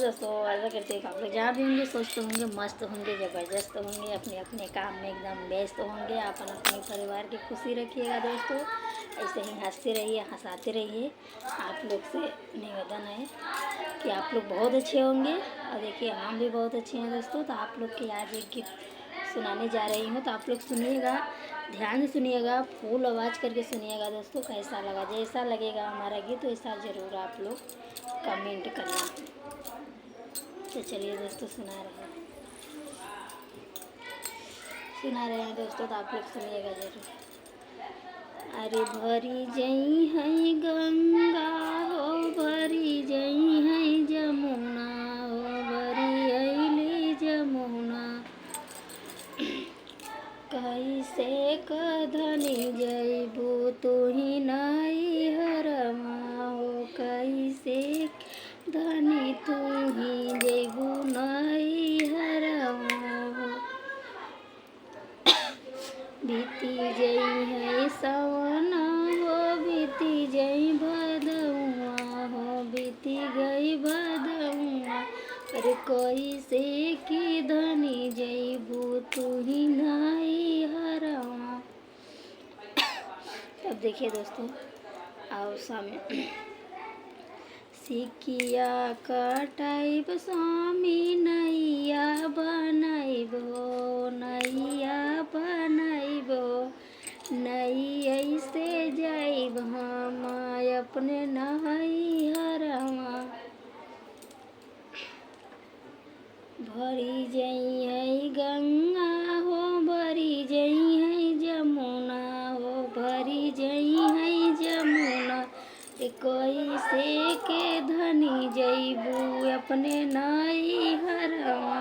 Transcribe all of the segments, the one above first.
दोस्तों ऐसा करते हैं आप लोग जहाँ भी होंगे सोचते होंगे मस्त होंगे ज़बरदस्त होंगे अपने अपने काम में एकदम व्यस्त होंगे। अपन अपने परिवार की खुशी रखिएगा दोस्तों, ऐसे ही हंसते रहिए हंसाते रहिए। आप लोग से निवेदन है कि आप लोग बहुत अच्छे होंगे और देखिए हम भी बहुत अच्छे हैं दोस्तों। तो आप लोग की आज एक गीत सुनाने जा रही हूँ, तो आप लोग सुनिएगा, ध्यान से सुनिएगा, फुल आवाज़ करके सुनिएगा दोस्तों। कैसा लगा, जैसा लगेगा हमारा गीत वैसा ज़रूर आप लोग कमेंट करना। तो चलिए दोस्तों सुना रहे हैं दोस्तों, तो आप लोग सुनिएगा ज़रूर। अरे भरी जई है गंगा हो, भरी जई है जमुना हो, भरी अइली जमुना। कैसे कधनी जइबू तुही नई हरमा हो, कैसे धनी तुही जइबू नई हरमा हो। बीती जई है सवना हो, बीती जई भदौआ हो, बीती गई भदौआ। अरे कोई से की धनी जइबू तुही नई हरवा। अब देखिए दोस्तों, आओ सामने। सिकिया कटाइब स्वामी नैया बनाइब हो, नैया बनाइब हो। नई ऐसे जाइब हम अपने नई हरवा। भरी जई है गंगा हो, भरी जई है जमुना हो, भरी जई है जमुना। कोई से के धनी जइबू अपने नई हरवा।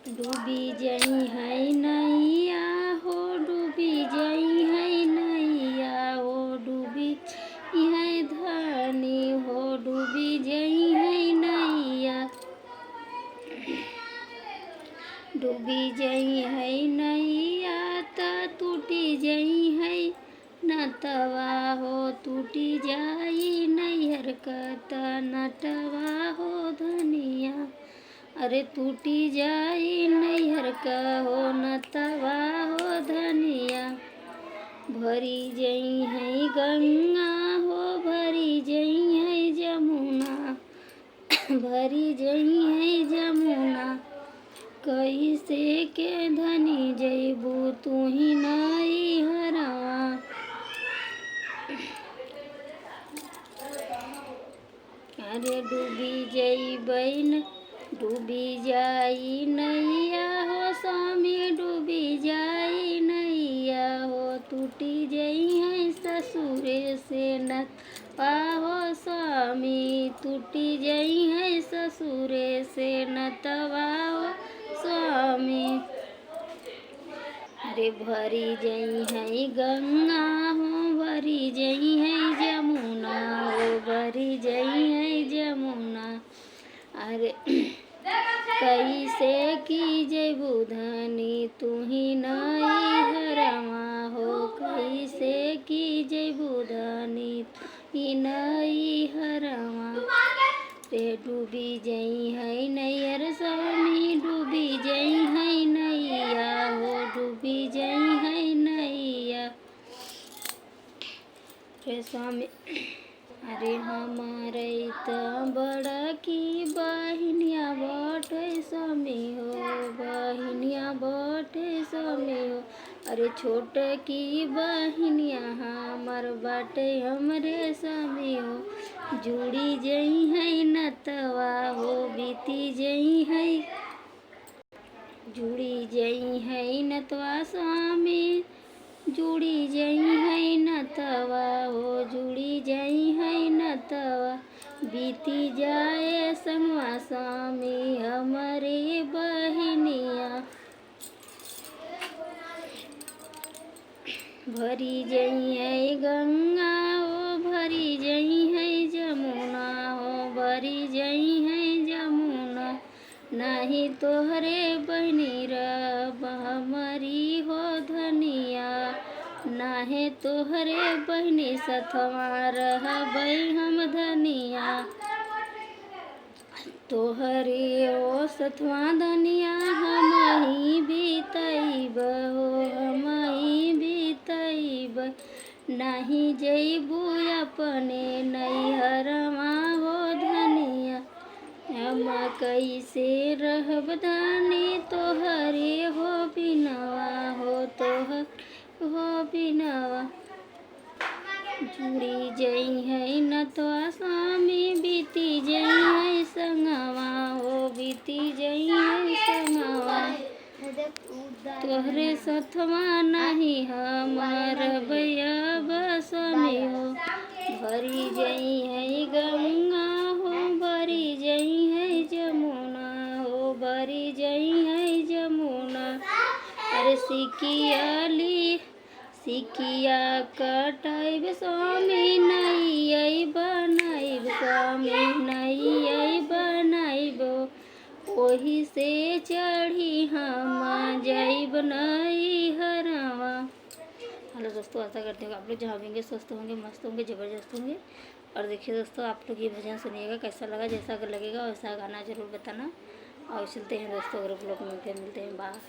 डूबी जई है नैया हो, डूबी जई है नैया हो, डूबी है धनी हो, डूबी जई है नैया। डूबी जई है नैया त टूटी जई है नटवा हो, टूटी जाई नैहर कत नटवा हो धनिया। अरे टूटी जाई नैहर का हो नटवा हो धनिया। भरी जई है गंगा हो, भरी जई है जमुना, भरी जई है जमुना। कैसे के धनी जइबू तुही नई हरवा। अरे डूबी जइबै न, डूबी जाई नैया हो स्वामी, डूबी जाई नैया हो। टूटी जई है ससुरे से नटवा हो स्वामी, टूटी जई है ससुरे से नटवा हो स्वामी। अरे भरी जई है गंगा हो, भरी जई है जमुना हो, भरी जई है जमुना। अरे कैसे की जइबू धनी तुही नई हरवा हो, कैसे की जइबू धनी तुही नई हरवा। रे डूबी जई है नैयर स्वामी, डूबी जई है नैया हो, डूबी जई है नैया। रे स्वामी अरे हमारे त बड़ा की बहिनिया बटे स्वामी हो, बहिनिया बटे स्वामी हो। अरे छोट की बहिनिया हमर बाटे हमरे स्वामी हो। जुड़ी जई है नतवा हो, बीती जई है, जुड़ी जई है नतवा स्वामी, जुड़ी जई है नतवा हो, जुड़ी जई है नतवा। बीती जाए संगवा स्वामी हमारे बहिनिया। भरी जई है गंगा हो, भरी जई है जमुना हो, भरी जई है जमुना। नहीं तोहरे बहनी रब हमारी हो धनिया, नहीं काहे तोहरे बहनी सथवा रहबै हम धनिया, तोहरे ओ सथवा धनिया हमही बीतैब हो, हमही बीतैब। नहीं जइबू अपने नैहरवा हो धनिया, हम कैसे रहब धानी तोहरे हो बिनवा हो, तोहर हो बिनवा। जुड़ी जई है न तो स्वामी बीती जई है संगवा हो, बीती जई है संगवा। तोहरे सथवा नहीं हमर भैया बसमी हो, भरी जई है गंगा हो, भरी जई है जमुना हो, भरी जई है जमुना। अरे सिकिया कटाइब स्वामी नहीं बनाइब, स्वामी नहीं बनाइब। ओही से चढ़ी हम जाइब नैहरवा। हेलो दोस्तों, आशा करते हो आप लोग जहाँ होंगे स्वस्थ होंगे, मस्त होंगे, ज़बरदस्त होंगे। और देखिए दोस्तों, आप लोग ये भजन सुनिएगा, कैसा लगा, जैसा अगर लगेगा वैसा गाना ज़रूर बताना। और चलते हैं दोस्तों, ग्रुप लोग मिलते हैं, बाय।